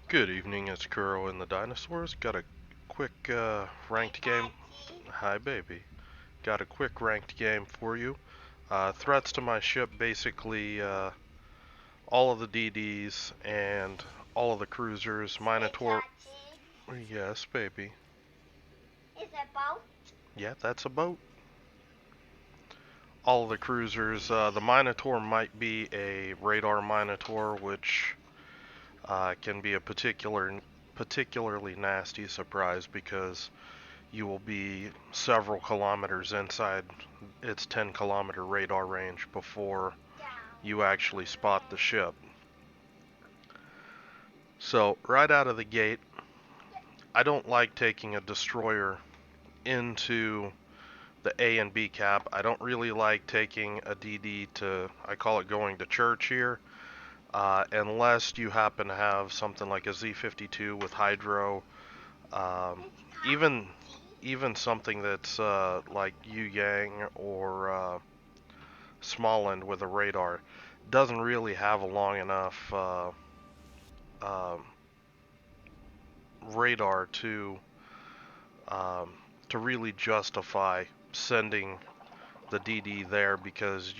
Good evening, it's Kuro and the Dinosaurs. Got a quick ranked game. Hi, baby. Got a quick ranked game for you. Threats to my ship basically all of the DDs and all of the cruisers. Minotaur. Yes, baby. Is a boat? Yeah, that's a boat. All of the cruisers. The Minotaur might be a radar Minotaur, which can be a particularly nasty surprise because you will be several kilometers inside its 10-kilometer radar range before you actually spot the ship. So, right out of the gate, I don't like taking a destroyer into the A and B cap. I don't really like taking a DD to, I call it going to church here, unless you happen to have something like a Z52 with hydro, even even something that's like Yu Yang or Smallland with a radar doesn't really have a long enough um, radar um, to really justify sending the DD there because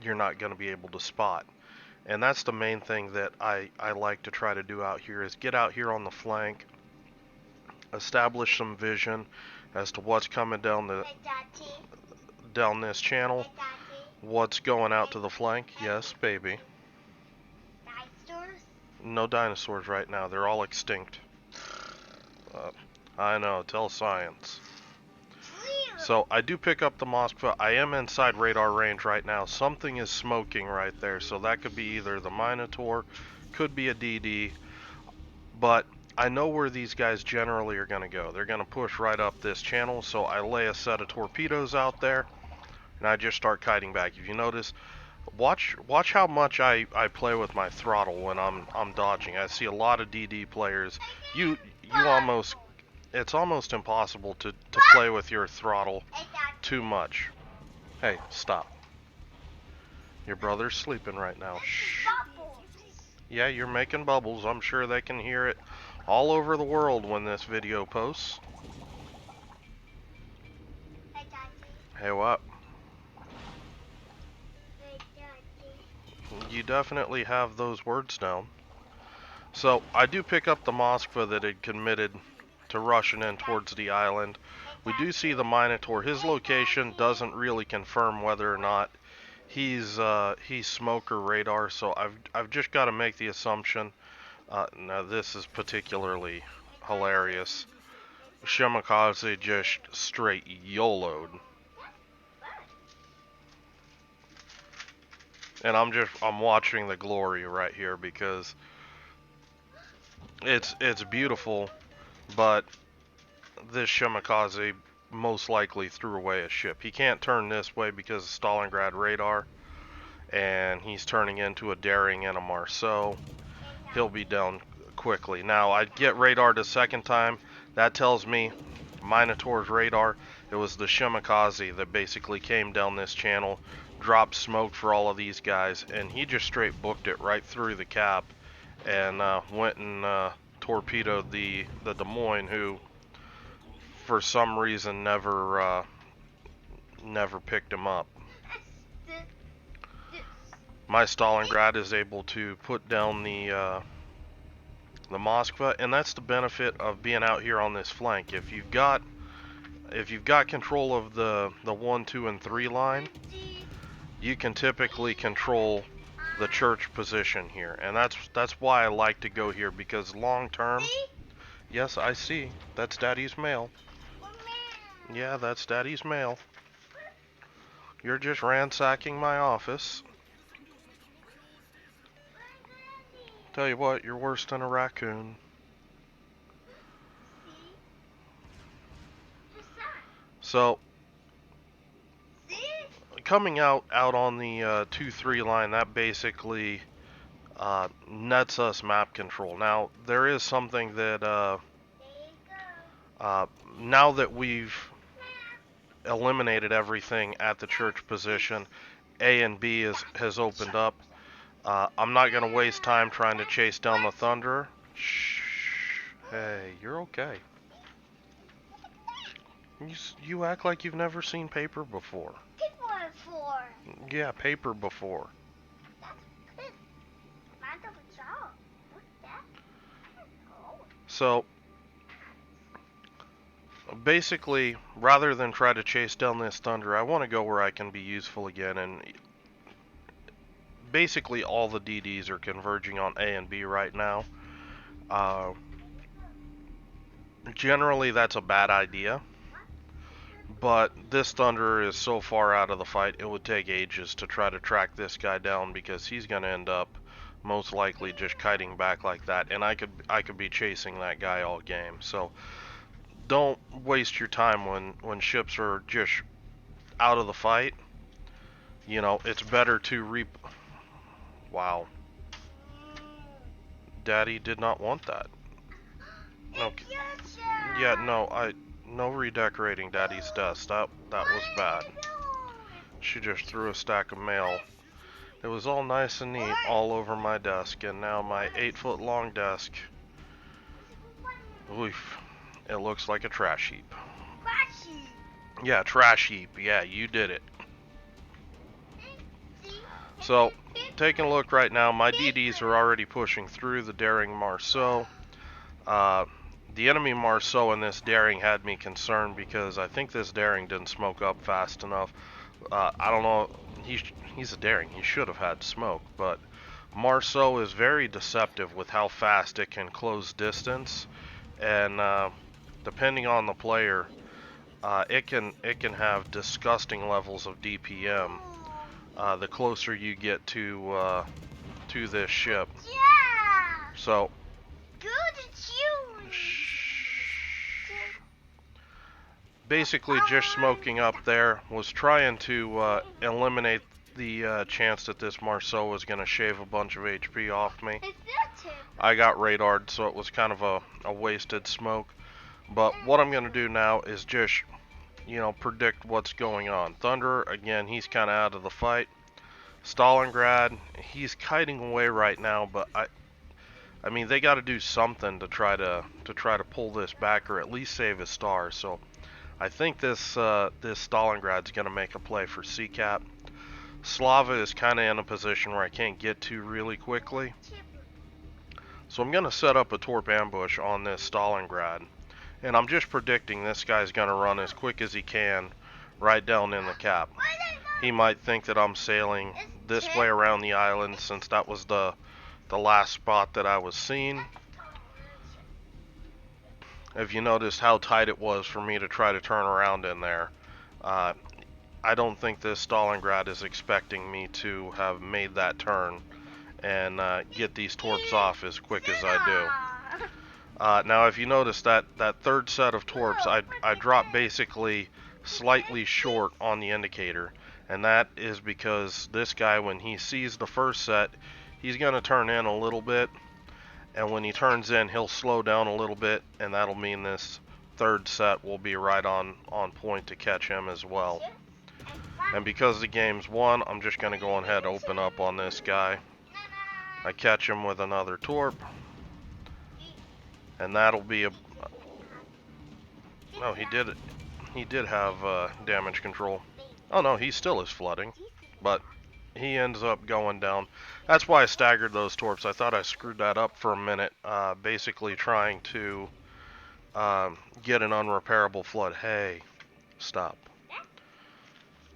you're not going to be able to spot. And that's the main thing that I like to try to do out here is get out here on the flank, establish some vision as to what's coming down this channel, what's going out to the flank. Yes, baby. Dinosaurs? No dinosaurs right now. They're all extinct. Uh, I know. Tell science. So I do pick up the Moskva. I am inside radar range right now. Something is smoking right there. So that could be either the Minotaur, could be a DD. But I know where these guys generally are going to go. They're going to push right up this channel. So I lay a set of torpedoes out there. And I just start kiting back. If you notice, watch how much I play with my throttle when I'm dodging. I see a lot of DD players. You almost it's almost impossible to play with your throttle too much. Hey, stop. Your brother's sleeping right now. Shh. Yeah, you're making bubbles. I'm sure they can hear it all over the world when this video posts. Hey, what? You definitely have those words down. So, I do pick up the Moskva that had committed to rushing in towards the island. We do see the Minotaur. His location doesn't really confirm whether or not he's smoke or radar, so I've just got to make the assumption. Now this is particularly hilarious. Shimakaze just straight YOLO'd. And I'm watching the glory right here because it's beautiful, but this Shimakaze most likely threw away a ship. He can't turn this way because of Stalingrad radar, and he's turning into a daring NMR, so he'll be down quickly. Now, I get radar the second time. That tells me Minotaur's radar. It was the Shimakaze that basically came down this channel, dropped smoke for all of these guys, and he just straight booked it right through the cap and went and torpedoed the Des Moines, who for some reason never picked him up. My Stalingrad is able to put down the Moskva, and that's the benefit of being out here on this flank. If you've got control of the 1, 2, and 3 line, you can typically control the church position here, and that's why I like to go here, because long term. Yes, I see. That's Daddy's mail. Yeah, that's Daddy's mail. You're just ransacking my office. Tell you what, you're worse than a raccoon. So, coming out on the 2-3 line, that basically nets us map control. Now, there is something that now that we've eliminated everything at the church position, A and B has opened up. I'm not going to waste time trying to chase down the Thunderer. Shh. Hey, you're okay. You act like you've never seen paper before. Paper for. Yeah, paper before. That's good. Not of a job. What's that? Oh. So, basically, rather than try to chase down this thunder, I want to go where I can be useful again, and basically all the DDs are converging on A and B right now. Generally, that's a bad idea, but this thunder is so far out of the fight, it would take ages to try to track this guy down because he's going to end up most likely just kiting back like that, and I could be chasing that guy all game. So don't waste your time when ships are just out of the fight. You know, it's better to Wow. Daddy did not want that. Okay. Yeah, no redecorating Daddy's desk. That was bad. She just threw a stack of mail. It was all nice and neat all over my desk, and now my 8-foot long desk, oof, it looks like a trash heap. Trash heap. Yeah, trash heap. Yeah, you did it. So, taking a look right now, my DDs are already pushing through the Daring Marceau. The enemy Marceau in this Daring had me concerned because I think this Daring didn't smoke up fast enough. I don't know. He's a Daring. He should have had smoke, but Marceau is very deceptive with how fast it can close distance, and depending on the player, it can have disgusting levels of DPM. The closer you get to this ship. Yeah. So. Good choose. Basically, just smoking up there was trying to eliminate the chance that this Marceau was going to shave a bunch of HP off me. I got radared, so it was kind of a wasted smoke. But what I'm going to do now is just, you know, predict what's going on. Thunder, again, he's kind of out of the fight. Stalingrad, he's kiting away right now, but I mean, they got to do something to try to pull this back or at least save his star. So I think this Stalingrad's going to make a play for C-Cap. Slava is kind of in a position where I can't get to really quickly. So I'm going to set up a torp ambush on this Stalingrad. And I'm just predicting this guy's going to run as quick as he can right down in the cap. He might think that I'm sailing this way around the island since that was the last spot that I was seeing. If you notice how tight it was for me to try to turn around in there, I don't think this Stalingrad is expecting me to have made that turn and get these torps off as quick as I do. Now, if you notice that third set of torps, I dropped basically slightly short on the indicator, and that is because this guy, when he sees the first set, he's going to turn in a little bit, and when he turns in, he'll slow down a little bit, and that'll mean this third set will be right on point to catch him as well. And because the game's won, I'm just going to go ahead and open up on this guy. I catch him with another torp, and that'll be a... No, he did it. He did have damage control. Oh no, he still is flooding, but he ends up going down. That's why I staggered those torps. I thought I screwed that up for a minute, basically trying to get an unrepairable flood. Hey, stop.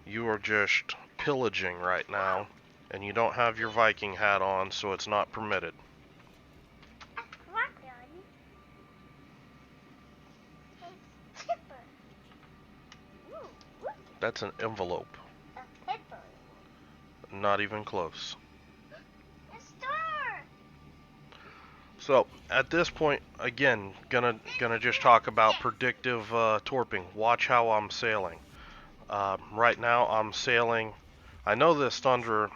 You are just pillaging right now, and you don't have your Viking hat on, so it's not permitted. That's an envelope. Not even close. So at this point, again, gonna just talk about predictive torping. Watch how I'm sailing. Right now I'm sailing. I know this Thunder.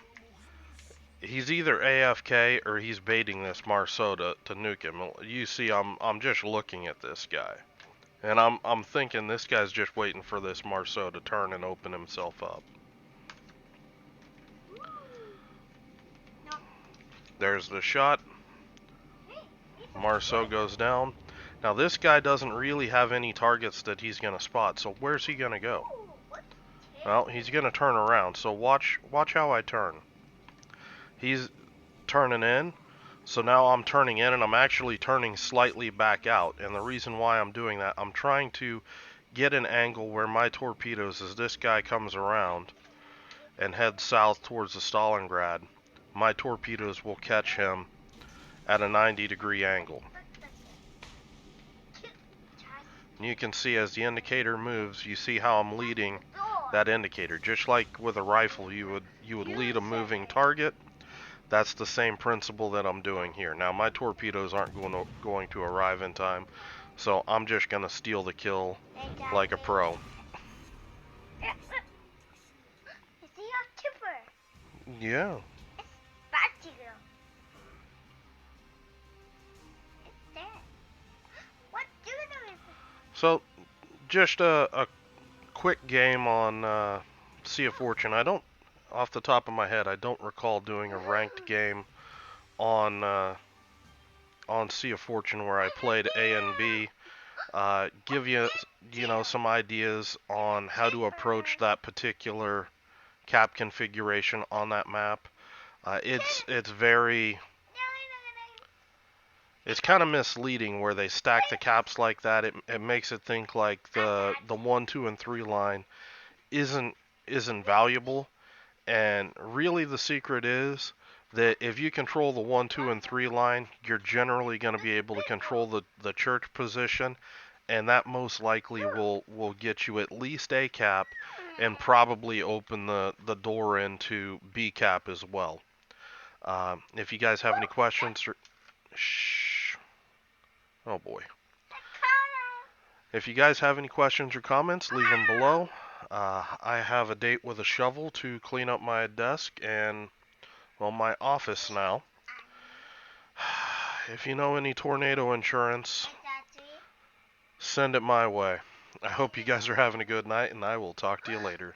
He's either AFK or he's baiting this Marceau to nuke him. You see, I'm just looking at this guy, and I'm thinking this guy's just waiting for this Marceau to turn and open himself up. There's the shot. Marceau goes down. Now this guy doesn't really have any targets that he's going to spot, so where's he going to go? Well, he's going to turn around, so watch how I turn. He's turning in, so now I'm turning in, and I'm actually turning slightly back out. And the reason why I'm doing that, I'm trying to get an angle where my torpedoes, as this guy comes around and heads south towards the Stalingrad, my torpedoes will catch him at a 90-degree angle. And you can see as the indicator moves, you see how I'm leading that indicator. Just like with a rifle, you would lead a moving target. That's the same principle that I'm doing here. Now my torpedoes aren't going to arrive in time, so I'm just going to steal the kill like a pro. Is he a chipper? Yeah. It's Batgirl. It's there. What Dino is it? So just a quick game on Sea of Fortune. I don't, off the top of my head, I don't recall doing a ranked game on Sea of Fortune where I played A and B. Give you some ideas on how to approach that particular cap configuration on that map. It's kind of misleading where they stack the caps like that. It makes it think like the 1, 2, and 3 line isn't valuable, and really the secret is that if you control the 1, 2, and 3 line, you're generally going to be able to control the church position, and that most likely will get you at least A cap and probably open the door into B cap as well. If you guys have any questions, shh. Oh boy. If you guys have any questions or comments, leave them below. I have a date with a shovel to clean up my desk and, well, my office now. If you know any tornado insurance, send it my way. I hope you guys are having a good night, and I will talk to you later.